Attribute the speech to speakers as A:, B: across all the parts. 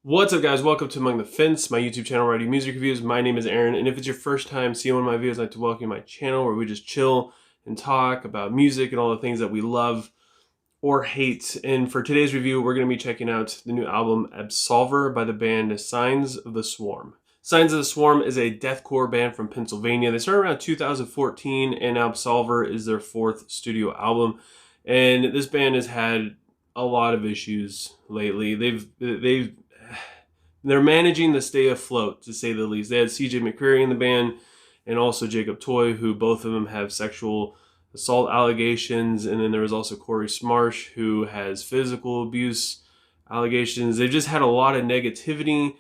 A: What's up, guys? Welcome to Among the Fence, my YouTube channel where I do music reviews. My name is Aaron, and if it's your first time seeing one of my videos, I'd like to welcome you to my channel where we just chill and talk about music and all the things that we love or hate. And for today's review, we're going to be checking out the new album Absolvere by the band Signs of the Swarm. Signs of the Swarm is a deathcore band from Pennsylvania. They started around 2014, and Absolvere is their fourth studio album. And this band has had a lot of issues lately. They're managing to stay afloat, to say the least. They had CJ McCreary in the band and also Jacob Toy, who both of them have sexual assault allegations. And then there was also Corey Smarsh, who has physical abuse allegations. They've just had a lot of negativity,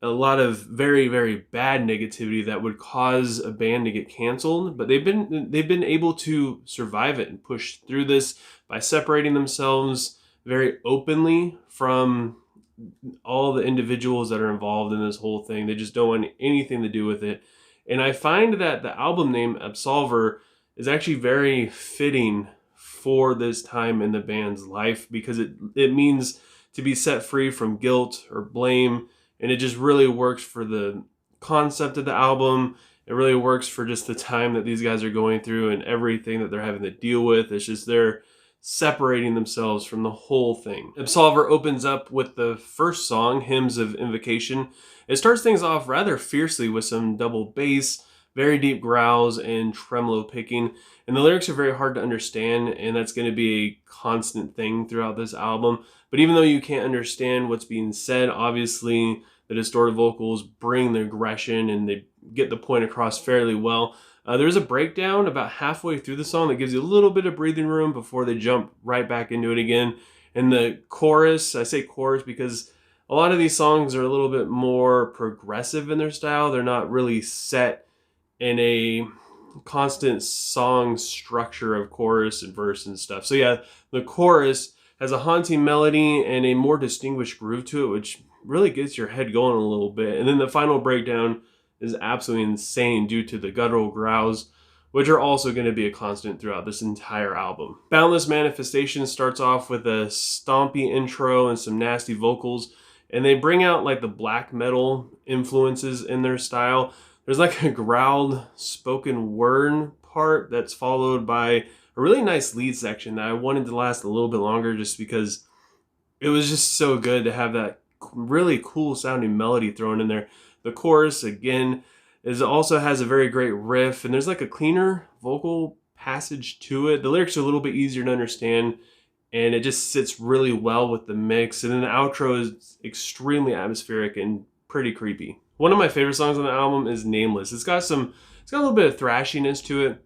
A: a lot of very, very bad negativity that would cause a band to get canceled. But they've been able to survive it and push through this by separating themselves very openly from all the individuals that are involved in this whole thing. They just don't want anything to do with it. And I find that the album name Absolvere is actually very fitting for this time in the band's life, because it means to be set free from guilt or blame. And it just really works for the concept of the album. It really works for just the time that these guys are going through and everything that they're having to deal with. It's just they're separating themselves from the whole thing. Absolvere opens up with the first song, Hymns of Invocation. It starts things off rather fiercely with some double bass, very deep growls, and tremolo picking. And the lyrics are very hard to understand, and that's going to be a constant thing throughout this album. But even though you can't understand what's being said, obviously the distorted vocals bring the aggression and they get the point across fairly well. There's a breakdown about halfway through the song that gives you a little bit of breathing room before they jump right back into it again. And the chorus, I say chorus because a lot of these songs are a little bit more progressive in their style. They're not really set in a constant song structure of chorus and verse and stuff. So yeah, the chorus has a haunting melody and a more distinguished groove to it, which really gets your head going a little bit. And then the final breakdown is absolutely insane due to the guttural growls, which are also going to be a constant throughout this entire album. Boundless Manifestation starts off with a stompy intro and some nasty vocals, and they bring out like the black metal influences in their style. There's like a growled spoken word part that's followed by a really nice lead section that I wanted to last a little bit longer just because it was just so good to have that really cool sounding melody thrown in there. The chorus, again, also has a very great riff, and there's like a cleaner vocal passage to it. The lyrics are a little bit easier to understand, and it just sits really well with the mix. And then the outro is extremely atmospheric and pretty creepy. One of my favorite songs on the album is Nameless. It's got a little bit of thrashiness to it.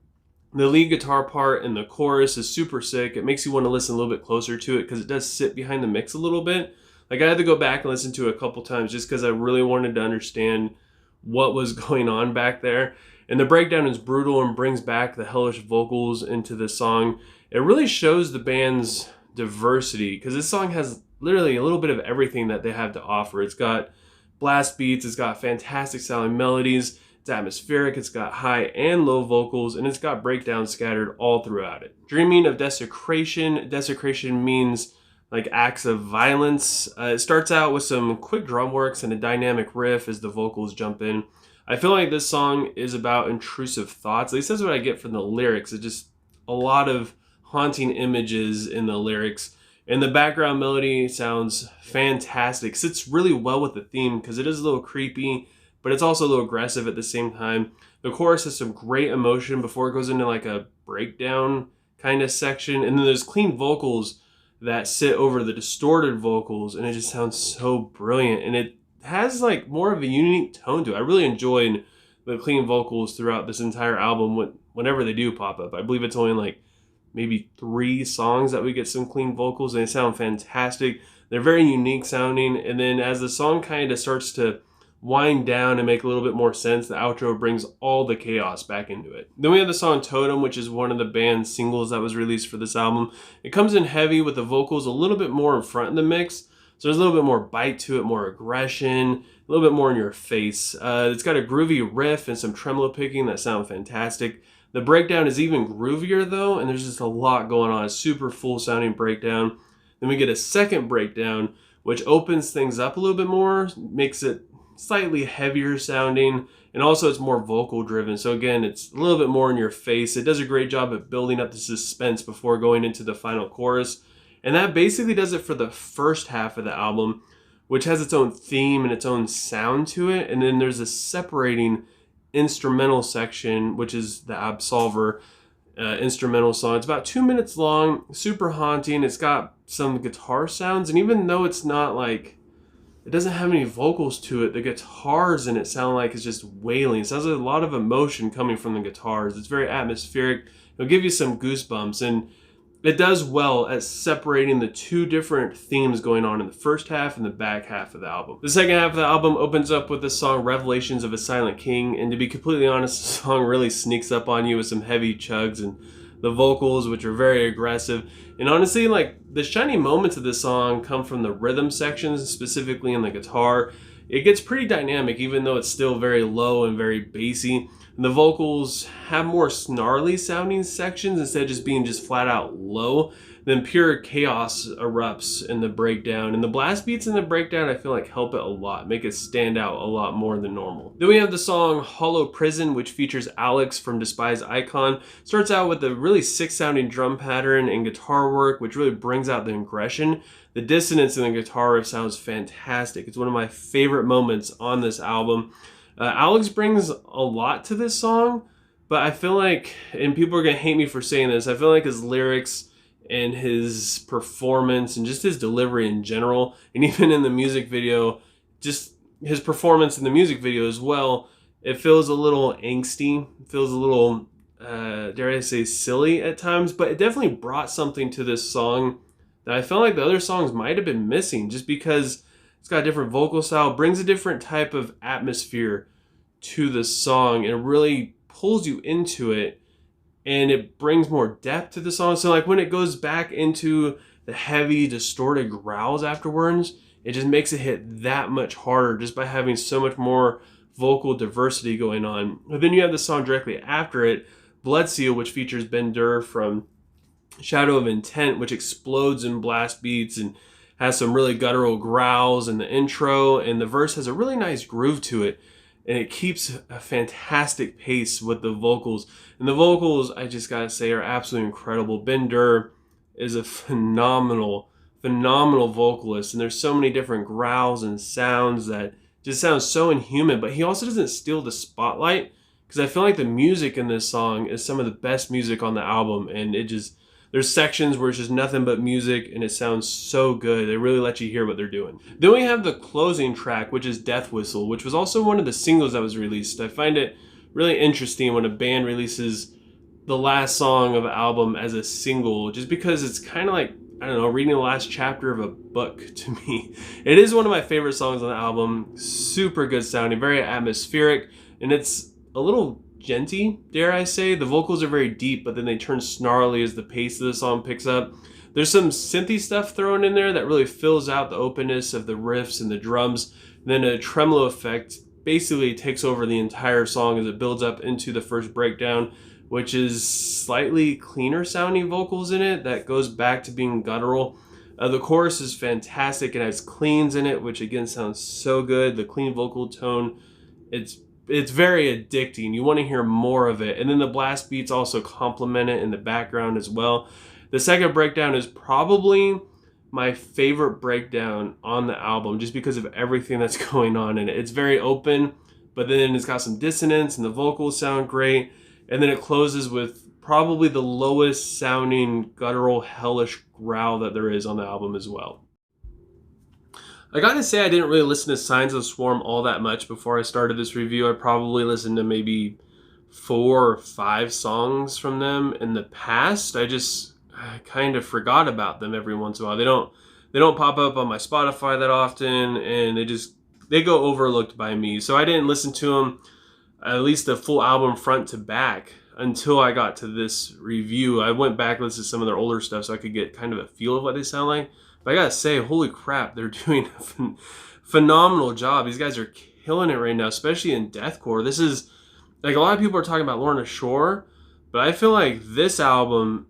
A: The lead guitar part and the chorus is super sick. It makes you want to listen a little bit closer to it because it does sit behind the mix a little bit. Like, I had to go back and listen to it a couple times just because I really wanted to understand what was going on back there. And the breakdown is brutal and brings back the hellish vocals into the song. It really shows the band's diversity because this song has literally a little bit of everything that they have to offer. It's got blast beats, it's got fantastic sounding melodies, it's atmospheric, it's got high and low vocals, and it's got breakdowns scattered all throughout it. Dreaming of Desecration. Desecration means like acts of violence. It starts out with some quick drum works and a dynamic riff as the vocals jump in. I feel like this song is about intrusive thoughts. At least that's what I get from the lyrics. It's just a lot of haunting images in the lyrics. And the background melody sounds fantastic. Sits really well with the theme because it is a little creepy, but it's also a little aggressive at the same time. The chorus has some great emotion before it goes into like a breakdown kind of section. And then there's clean vocals that sit over the distorted vocals, and it just sounds so brilliant. And it has like more of a unique tone to it. I really enjoyed the clean vocals throughout this entire album whenever they do pop up. I believe it's only like maybe 3 songs that we get some clean vocals, and they sound fantastic. They're very unique sounding. And then as the song kind of starts to wind down and make a little bit more sense, the outro brings all the chaos back into it. Then we have the song Totem, which is one of the band's singles that was released for this album. It comes in heavy with the vocals a little bit more in front in the mix, so there's a little bit more bite to it, more aggression, a little bit more in your face. It's got a groovy riff and some tremolo picking that sound fantastic. The breakdown is even groovier though, and there's just a lot going on. A super full sounding breakdown. Then we get a second breakdown which opens things up a little bit more, makes it slightly heavier sounding, and also it's more vocal driven. So again, it's a little bit more in your face. It does a great job at building up the suspense before going into the final chorus. And that basically does it for the first half of the album, which has its own theme and its own sound to it. And then there's a separating instrumental section, which is the Absolvere instrumental song. It's about 2 minutes long, super haunting. It's got some guitar sounds, and even though it's not like, it doesn't have any vocals to it, the guitars in it sound like it's just wailing. It sounds like a lot of emotion coming from the guitars. It's very atmospheric. It'll give you some goosebumps, and it does well at separating the two different themes going on in the first half and the back half of the album. The second half of the album opens up with the song Revelations of a Silent King, and to be completely honest, the song really sneaks up on you with some heavy chugs and the vocals, which are very aggressive. And honestly, like, the shining moments of this song come from the rhythm sections, specifically in the guitar. It gets pretty dynamic, even though it's still very low and very bassy. And the vocals have more snarly sounding sections instead of just being just flat out low. Then pure chaos erupts in the breakdown. And the blast beats in the breakdown, I feel like, help it a lot, make it stand out a lot more than normal. Then we have the song Holo Prison, which features Alex from Despised Icon. Starts out with a really sick sounding drum pattern and guitar work, which really brings out the aggression. The dissonance in the guitar riff sounds fantastic. It's one of my favorite moments on this album. Alex brings a lot to this song, but I feel like, and people are going to hate me for saying this, I feel like his lyrics and his performance and just his delivery in general, and even in the music video, just his performance in the music video as well, it feels a little angsty, feels a little, dare I say, silly at times, but it definitely brought something to this song that I felt like the other songs might have been missing, just because it's got a different vocal style, brings a different type of atmosphere to the song, and it really pulls you into it, and it brings more depth to the song. So like when it goes back into the heavy, distorted growls afterwards, it just makes it hit that much harder just by having so much more vocal diversity going on. But then you have the song directly after it, Blood Seal, which features Ben Durr from Shadow of Intent, which explodes in blast beats and has some really guttural growls in the intro, and the verse has a really nice groove to it, and it keeps a fantastic pace with the vocals. And the vocals, I just gotta say, are absolutely incredible. Ben Durr is a phenomenal vocalist, and there's so many different growls and sounds that just sound so inhuman, but he also doesn't steal the spotlight, because I feel like the music in this song is some of the best music on the album, and it just, there's sections where it's just nothing but music and it sounds so good. They really let you hear what they're doing. Then we have the closing track, which is Death Whistle, which was also one of the singles that was released. I find it really interesting when a band releases the last song of an album as a single, just because it's kind of like, I don't know, reading the last chapter of a book to me. It is one of my favorite songs on the album. Super good sounding, very atmospheric, and it's a little genty, dare I say. The vocals are very deep, but then they turn snarly as the pace of the song picks up. There's some synthy stuff thrown in there that really fills out the openness of the riffs and the drums. And then a tremolo effect basically takes over the entire song as it builds up into the first breakdown, which is slightly cleaner sounding vocals in it that goes back to being guttural. The chorus is fantastic. It has cleans in it, which again sounds so good. The clean vocal tone, it's very addicting. You want to hear more of it. And then the blast beats also complement it in the background as well. The second breakdown is probably my favorite breakdown on the album, just because of everything that's going on in it. It's very open, but then it's got some dissonance and the vocals sound great. And then it closes with probably the lowest sounding guttural hellish growl that there is on the album as well. I gotta say, I didn't really listen to Signs of the Swarm all that much before I started this review. I probably listened to maybe 4 or 5 songs from them in the past. I kind of forgot about them every once in a while. They don't pop up on my Spotify that often, and they go overlooked by me. So I didn't listen to them, at least the full album front to back, until I got to this review. I went back and listened to some of their older stuff so I could get kind of a feel of what they sound like. But I gotta say, holy crap, they're doing a phenomenal job. These guys are killing it right now, especially in deathcore. This is, like, a lot of people are talking about Lorna Shore, but I feel like this album,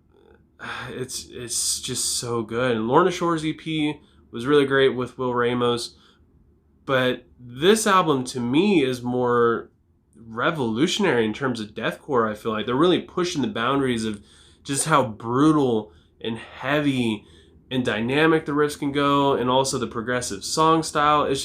A: it's just so good. And Lorna Shore's EP was really great with Will Ramos. But this album to me is more revolutionary in terms of deathcore. I feel like they're really pushing the boundaries of just how brutal and heavy and dynamic the riffs can go, and also the progressive song style. It's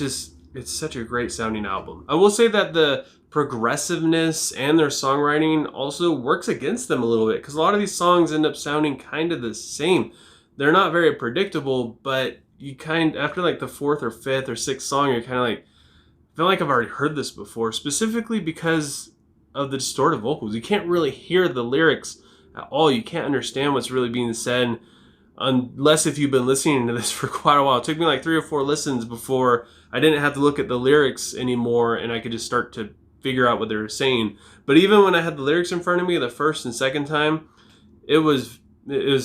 A: such a great sounding album. I will say that the progressiveness and their songwriting also works against them a little bit, because a lot of these songs end up sounding kind of the same. They're not very predictable, but you after like the fourth or fifth or sixth song, you're kind of like, I feel like I've already heard this before, specifically because of the distorted vocals. You can't really hear the lyrics at all. You can't understand what's really being said unless if you've been listening to this for quite a while. It took me like 3 or 4 listens before I didn't have to look at the lyrics anymore, and I could just start to figure out what they were saying. But even when I had the lyrics in front of me the first and second time, it was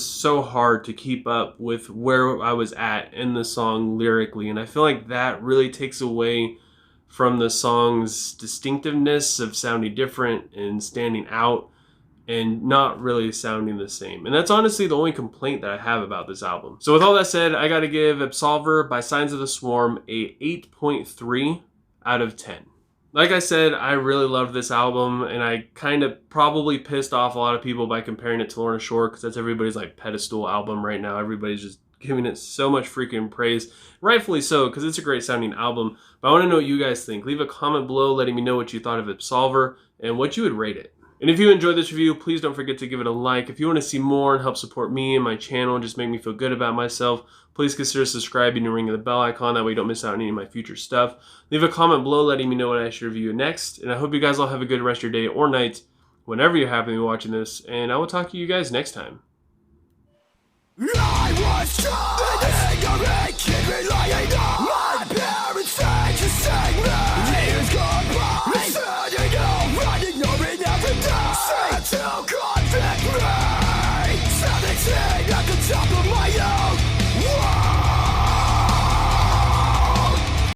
A: so hard to keep up with where I was at in the song lyrically. And I feel like that really takes away from the song's distinctiveness of sounding different and standing out and not really sounding the same. And that's honestly the only complaint that I have about this album. So with all that said, I gotta give Absolvere by Signs of the Swarm a 8.3 out of 10. Like I said, I really loved this album, and I kind of probably pissed off a lot of people by comparing it to Lorna Shore, because that's everybody's like pedestal album right now. Everybody's just giving it so much freaking praise. Rightfully so, because it's a great sounding album. But I want to know what you guys think. Leave a comment below letting me know what you thought of Absolvere and what you would rate it. And if you enjoyed this review, please don't forget to give it a like. If you want to see more and help support me and my channel and just make me feel good about myself, please consider subscribing and ringing the bell icon. That way you don't miss out on any of my future stuff. Leave a comment below letting me know what I should review next. And I hope you guys all have a good rest of your day or night whenever you happen to be watching this. And I will talk to you guys next time.
B: I was